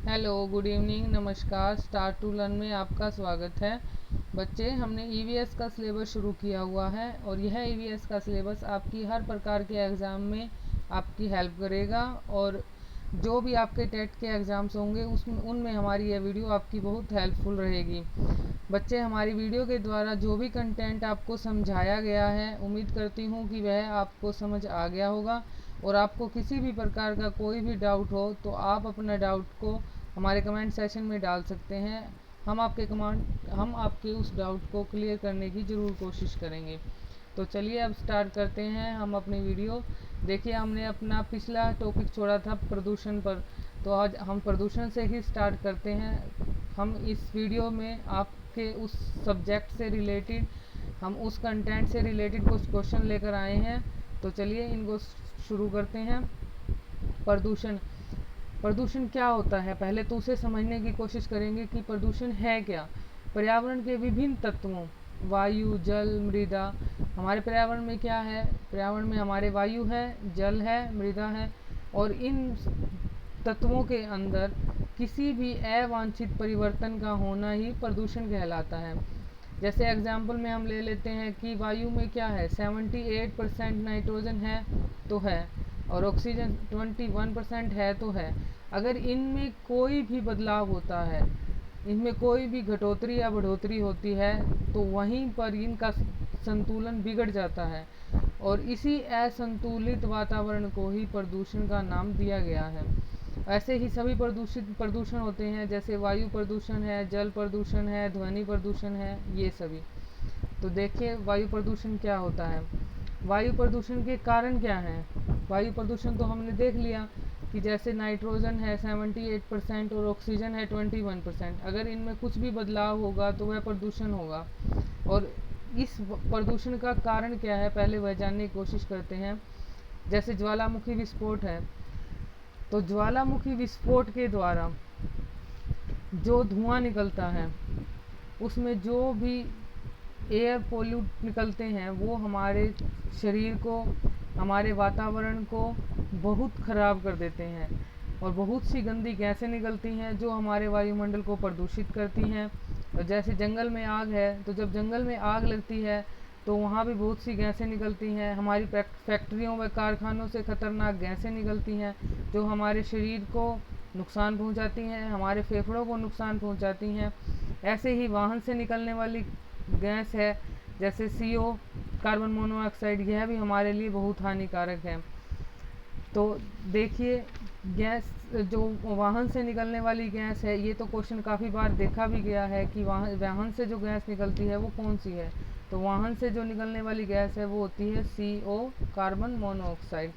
Hello, good evening, नमस्कार। Start to learn में आपका स्वागत है। बच्चे, हमने ईवीएस का सिलेबस शुरू किया हुआ है और यह ईवीएस का सिलेबस आपकी हर प्रकार के एग्ज़ाम में आपकी हेल्प करेगा और जो भी आपके टेट के एग्ज़ाम्स होंगे उसमें उनमें हमारी यह वीडियो आपकी बहुत हेल्पफुल रहेगी। बच्चे, हमारी वीडियो के द्वारा जो भी कंटेंट आपको समझाया गया है, उम्मीद करती हूँ कि वह आपको समझ आ गया होगा और आपको किसी भी प्रकार का कोई भी डाउट हो तो आप अपना डाउट को हमारे कमेंट सेशन में डाल सकते हैं। हम आपके उस डाउट को क्लियर करने की ज़रूर कोशिश करेंगे। तो चलिए अब स्टार्ट करते हैं हम अपनी वीडियो। देखिए, हमने अपना पिछला टॉपिक छोड़ा था प्रदूषण पर, तो आज हम प्रदूषण से ही स्टार्ट करते हैं। हम इस वीडियो में आपके उस सब्जेक्ट से रिलेटेड, हम उस कंटेंट से रिलेटेड कुछ क्वेश्चन लेकर आए हैं। तो चलिए इनको शुरू करते हैं। प्रदूषण प्रदूषण क्या होता है, पहले तो उसे समझने की कोशिश करेंगे कि प्रदूषण है क्या। पर्यावरण के विभिन्न तत्वों, वायु, जल, मृदा। हमारे पर्यावरण में क्या है? पर्यावरण में हमारे वायु है, जल है, मृदा है और इन तत्वों के अंदर किसी भी अवांछित परिवर्तन का होना ही प्रदूषण कहलाता है। जैसे एग्जाम्पल में हम ले लेते हैं कि वायु में क्या है, 78% नाइट्रोजन है तो है और ऑक्सीजन 21% है तो है। अगर इनमें कोई भी बदलाव होता है, इनमें कोई भी घटोतरी या बढ़ोतरी होती है तो वहीं पर इनका संतुलन बिगड़ जाता है और इसी असंतुलित वातावरण को ही प्रदूषण का नाम दिया गया है। ऐसे ही सभी प्रदूषण होते हैं, जैसे वायु प्रदूषण है, जल प्रदूषण है, ध्वनि प्रदूषण है, ये सभी। तो देखिए वायु प्रदूषण क्या होता है। वायु प्रदूषण के कारण क्या हैं? वायु प्रदूषण तो हमने देख लिया कि जैसे नाइट्रोजन है 78% और ऑक्सीजन है 21%। अगर इनमें कुछ भी बदलाव होगा तो वह प्रदूषण होगा। और इस प्रदूषण का कारण क्या है, पहले वह जानने की कोशिश करते हैं। जैसे ज्वालामुखी विस्फोट है, तो ज्वालामुखी विस्फोट के द्वारा जो धुआं निकलता है उसमें जो भी एयर पोल्यूट निकलते हैं वो हमारे शरीर को, हमारे वातावरण को बहुत ख़राब कर देते हैं और बहुत सी गंदी गैसें निकलती हैं जो हमारे वायुमंडल को प्रदूषित करती हैं। और जैसे जंगल में आग है, तो जब जंगल में आग लगती है तो वहाँ भी बहुत सी गैसें निकलती हैं। हमारी फैक्ट्रियों व कारखानों से ख़तरनाक गैसें निकलती हैं जो हमारे शरीर को नुकसान पहुँचाती हैं, हमारे फेफड़ों को नुकसान पहुँचाती हैं। ऐसे ही वाहन से निकलने वाली गैस है जैसे CO, कार्बन मोनोऑक्साइड, यह भी हमारे लिए बहुत हानिकारक है। तो देखिए, गैस जो वाहन से निकलने वाली गैस है, ये तो क्वेश्चन काफ़ी बार देखा भी गया है कि वाहन से जो गैस निकलती है वो कौन सी है। तो वाहन से जो निकलने वाली गैस है वो होती है CO, कार्बन मोनोऑक्साइड।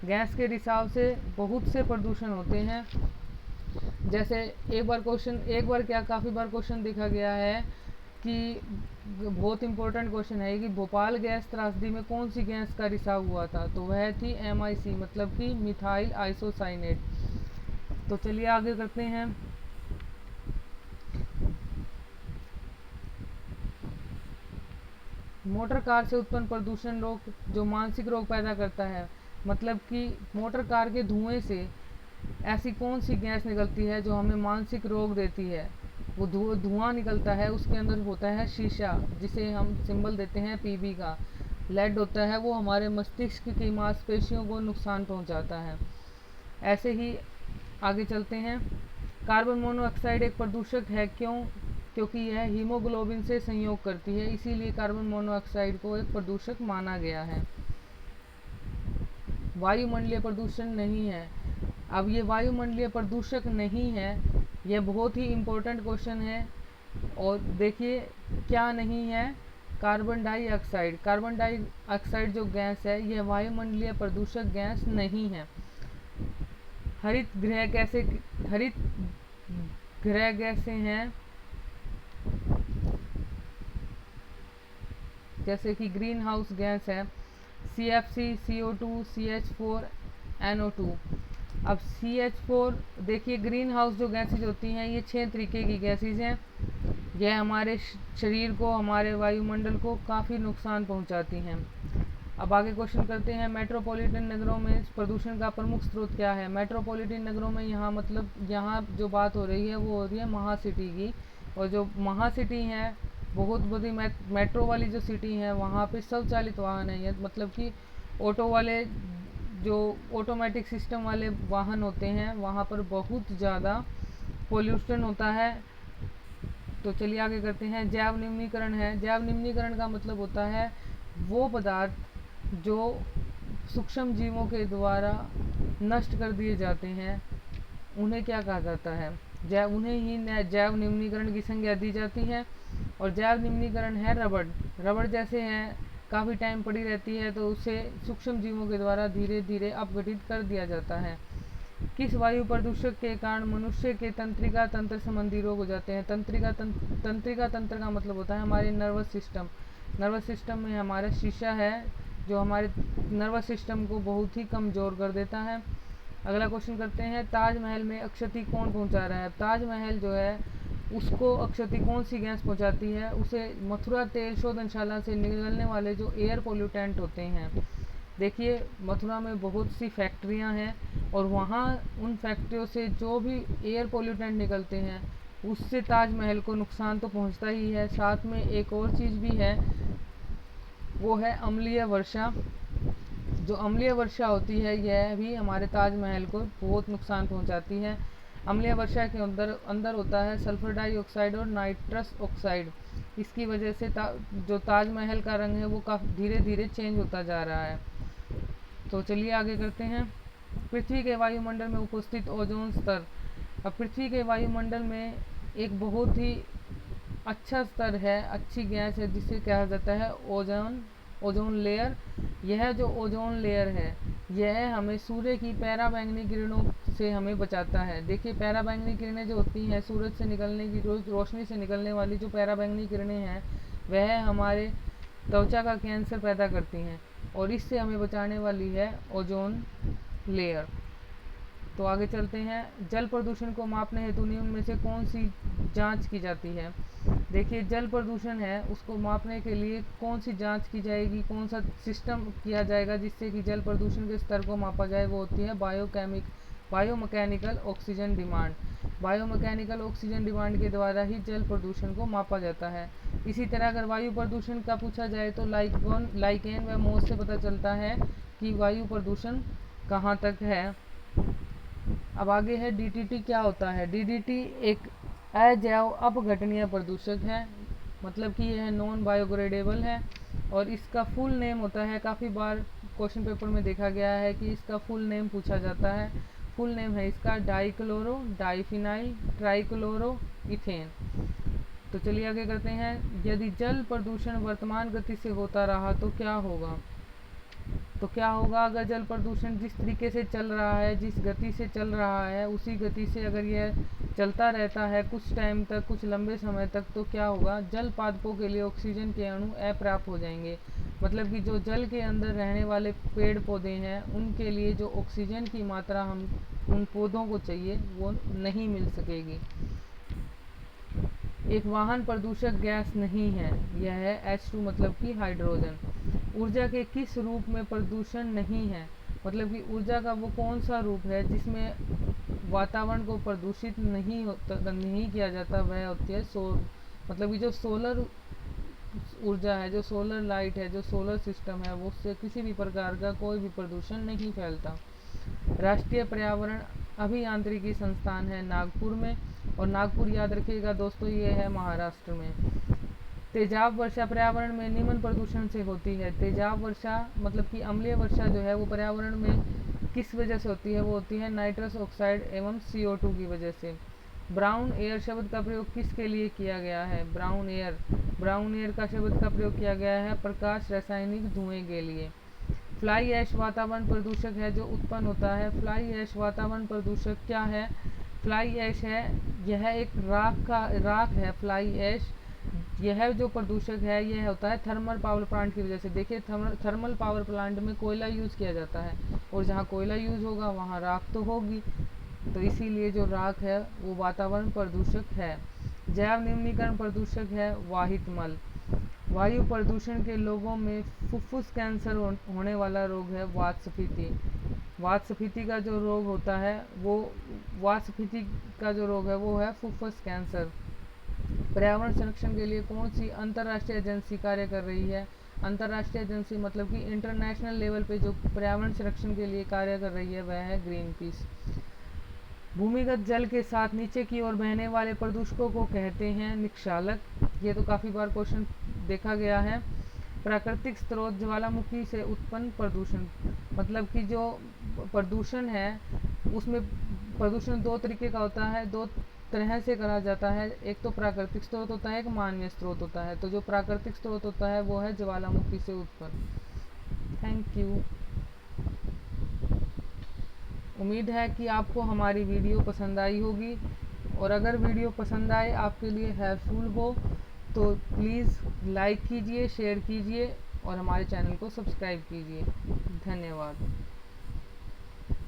गैस के रिसाव से बहुत से प्रदूषण होते हैं। जैसे एक बार क्या, काफ़ी बार क्वेश्चन देखा गया है कि बहुत इंपॉर्टेंट क्वेश्चन है कि भोपाल गैस त्रासदी में कौन सी गैस का रिसाव हुआ था, तो वह थी MIC, मतलब कि मिथाइल आइसोसाइनेट। तो चलिए आगे करते हैं। मोटर कार से उत्पन्न प्रदूषण रोग जो मानसिक रोग पैदा करता है, मतलब कि मोटर कार के धुएं से ऐसी कौन सी गैस निकलती है जो हमें मानसिक रोग देती है। वो धुआं निकलता है, उसके अंदर होता है शीशा, जिसे हम सिंबल देते हैं PB का। लेड होता है, वो हमारे मस्तिष्क की मांसपेशियों को नुकसान पहुंचाता है। ऐसे ही आगे चलते हैं। कार्बन मोनोऑक्साइड एक प्रदूषक है, क्यों? क्योंकि यह हीमोग्लोबिन से संयोग करती है, इसीलिए कार्बन मोनोऑक्साइड को एक प्रदूषक माना गया है। वायुमंडलीय प्रदूषण नहीं है। अब ये वायुमंडलीय प्रदूषक नहीं है, यह बहुत ही इम्पोर्टेंट क्वेश्चन है। और देखिए क्या नहीं है, कार्बन डाइऑक्साइड। कार्बन डाइऑक्साइड जो गैस है यह वायुमंडलीय प्रदूषक गैस नहीं है। हरित गृह गैसें हैं जैसे कि ग्रीन हाउस गैस है CFC, CO2, CH4, NO2। अब CH4, देखिए ग्रीन हाउस जो गैसेज होती हैं ये 6 तरीके की गैसेज हैं। यह हमारे शरीर को, हमारे वायुमंडल को काफ़ी नुकसान पहुंचाती हैं। अब आगे क्वेश्चन करते हैं, मेट्रोपॉलिटन नगरों में प्रदूषण का प्रमुख स्रोत क्या है। मेट्रोपॉलिटन नगरों में यहाँ मतलब यहाँ जो बात हो रही है वो हो रही है महासिटी की। और जो महासिटी हैं, बहुत बड़ी मेट्रो वाली जो सिटी हैं, वहाँ पे स्वचालित वाहन है, मतलब कि ऑटो वाले जो ऑटोमेटिक सिस्टम वाले वाहन होते हैं, वहाँ पर बहुत ज़्यादा पोल्यूशन होता है। तो चलिए आगे करते हैं, जैव निम्नीकरण है। जैव निम्नीकरण का मतलब होता है वो पदार्थ जो सूक्ष्म जीवों के द्वारा नष्ट कर दिए जाते हैं, उन्हें क्या कहा जाता है, उन्हें ही जैव निम्नीकरण की संज्ञा दी जाती है। और जैव निम्नीकरण है रबड़। रबड़ जैसे हैं, काफ़ी टाइम पड़ी रहती है तो उसे सूक्ष्म जीवों के द्वारा धीरे धीरे अपघटित कर दिया जाता है। किस वायु प्रदूषक के कारण मनुष्य के तंत्रिका तंत्र संबंधी रोग हो जाते हैं। तंत्रिका तंत्र का मतलब होता है हमारे नर्वस सिस्टम। नर्वस सिस्टम में हमारा शीशा है जो हमारे नर्वस सिस्टम को बहुत ही कमज़ोर कर देता है। अगला क्वेश्चन करते हैं, ताजमहल में अक्षति कौन पहुंचा रहा है। ताजमहल जो है उसको अक्षति कौन सी गैस पहुंचाती है, उसे मथुरा तेल शोधनशाला से निकलने वाले जो एयर पोल्यूटेंट होते हैं। देखिए मथुरा में बहुत सी फैक्ट्रियां हैं और वहाँ उन फैक्ट्रियों से जो भी एयर पोल्यूटेंट निकलते हैं उससे ताजमहल को नुकसान तो पहुंचता ही है, साथ में एक और चीज़ भी है, वो है अम्लीय वर्षा। जो अम्लीय वर्षा होती है यह भी हमारे ताजमहल को बहुत नुकसान पहुंचाती है। अम्लीय वर्षा के अंदर होता है सल्फर डाइऑक्साइड और नाइट्रस ऑक्साइड। इसकी वजह से जो ताजमहल का रंग है वो काफ़ी धीरे धीरे चेंज होता जा रहा है। तो चलिए आगे करते हैं, पृथ्वी के वायुमंडल में उपस्थित ओजोन स्तर। अब पृथ्वी के वायुमंडल में एक बहुत ही अच्छा स्तर है, अच्छी गैस है जिसे कहा जाता है ओजोन लेयर। यह जो ओजोन लेयर है यह हमें सूर्य की पराबैंगनी किरणों से हमें बचाता है। देखिए पराबैंगनी किरणें जो होती हैं, सूरज से निकलने की रोशनी से निकलने वाली जो पराबैंगनी किरणें हैं वह हमारे त्वचा का कैंसर पैदा करती हैं और इससे हमें बचाने वाली है ओजोन लेयर। तो आगे चलते हैं, जल प्रदूषण को मापने हेतु निम्न में से कौन सी जांच की जाती है। देखिए जल प्रदूषण है उसको मापने के लिए कौन सी जांच की जाएगी, कौन सा सिस्टम किया जाएगा जिससे कि जल प्रदूषण के स्तर को मापा जाए, वो होती है biomechanical oxygen demand. Biomechanical oxygen demand के द्वारा ही जल प्रदूषण को मापा जाता है। इसी तरह अगर वायु प्रदूषण का पूछा जाए तो लाइकेन व मोस से पता चलता है कि वायु प्रदूषण कहाँ तक है। अब आगे है डीडीटी क्या होता है। डीडीटी एक अजैव अपघटनीय प्रदूषक है, मतलब कि यह नॉन बायोग्रेडेबल है और इसका फुल नेम होता है, काफ़ी बार क्वेश्चन पेपर में देखा गया है कि इसका फुल नेम पूछा जाता है। फुल नेम है इसका डाइक्लोरो डाइफिनाइल ट्राइक्लोरो इथेन। तो चलिए आगे करते हैं, यदि जल प्रदूषण वर्तमान गति से होता रहा तो क्या होगा। तो क्या होगा अगर जल प्रदूषण जिस तरीके से चल रहा है, जिस गति से चल रहा है, उसी गति से अगर यह चलता रहता है कुछ टाइम तक, कुछ लंबे समय तक, तो क्या होगा, जल पादपों के लिए ऑक्सीजन के अणु अपर्याप्त हो जाएंगे। मतलब कि जो जल के अंदर रहने वाले पेड़ पौधे हैं उनके लिए जो ऑक्सीजन की मात्रा हम उन पौधों को चाहिए वो नहीं मिल सकेगी। एक वाहन प्रदूषक गैस नहीं है, यह है H2 मतलब कि हाइड्रोजन। ऊर्जा के किस रूप में प्रदूषण नहीं है, मतलब कि ऊर्जा का वो कौन सा रूप है जिसमें वातावरण को प्रदूषित नहीं किया जाता, वह होती है मतलब कि जो सोलर ऊर्जा है, जो सोलर लाइट है, जो सोलर सिस्टम है, वो उससे किसी भी प्रकार का कोई भी प्रदूषण नहीं फैलता। राष्ट्रीय पर्यावरण अभियांत्रिकी संस्थान है नागपुर में, और नागपुर याद रखिएगा दोस्तों ये है महाराष्ट्र में। तेजाब वर्षा पर्यावरण में निम्न प्रदूषण से होती है। तेजाब वर्षा मतलब कि अम्लीय वर्षा जो है वो पर्यावरण में किस वजह से होती है, वो होती है नाइट्रस ऑक्साइड एवं CO2 की वजह से। ब्राउन एयर शब्द का प्रयोग किसके लिए किया गया है। ब्राउन एयर का शब्द का प्रयोग किया गया है प्रकाश रासायनिक धुएं के लिए। फ्लाई ऐश वातावरण प्रदूषक है जो उत्पन्न होता है। फ्लाई ऐश वातावरण प्रदूषक क्या है, फ्लाई ऐश है, यह एक राख है। फ्लाई ऐश यह जो प्रदूषक है यह होता है थर्मल पावर प्लांट की वजह से। देखिए थर्मल पावर प्लांट में कोयला यूज़ किया जाता है और जहाँ कोयला यूज़ होगा वहाँ राख तो होगी, तो इसीलिए जो राख है वो वातावरण प्रदूषक है। जैव निम्नीकरण प्रदूषक है वाहित मल। वायु प्रदूषण के लोगों में फुफ्फुस कैंसर होने वाला रोग है वातस्फीति। वातस्फीति का जो रोग होता है वो वातस्फीति का जो रोग है वो है फुफ्फुस कैंसर। पर्यावरण संरक्षण के लिए कौन सी अंतर्राष्ट्रीय एजेंसी कार्य कर रही है? अंतर्राष्ट्रीय एजेंसी मतलब कि इंटरनेशनल लेवल पे जो पर्यावरण संरक्षण के लिए कार्य कर रही है वह है ग्रीन पीस। भूमिगत जल के साथ नीचे की ओर बहने वाले प्रदूषकों को कहते हैं निक्षालक। ये तो काफ़ी बार क्वेश्चन देखा गया है। प्राकृतिक स्रोत ज्वालामुखी से उत्पन्न प्रदूषण मतलब कि जो प्रदूषण है उसमें प्रदूषण दो तरीके का होता है, दो तरह से करा जाता है। एक तो प्राकृतिक स्रोत होता है, एक मानवीय स्रोत होता है। तो जो प्राकृतिक स्रोत होता है वो है ज्वालामुखी से उत्पन्न। Thank you. उम्मीद है कि आपको हमारी वीडियो पसंद आई होगी, और अगर वीडियो पसंद आए, आपके लिए हेल्पफुल हो, तो प्लीज़ लाइक कीजिए, शेयर कीजिए और हमारे चैनल को सब्सक्राइब कीजिए। धन्यवाद।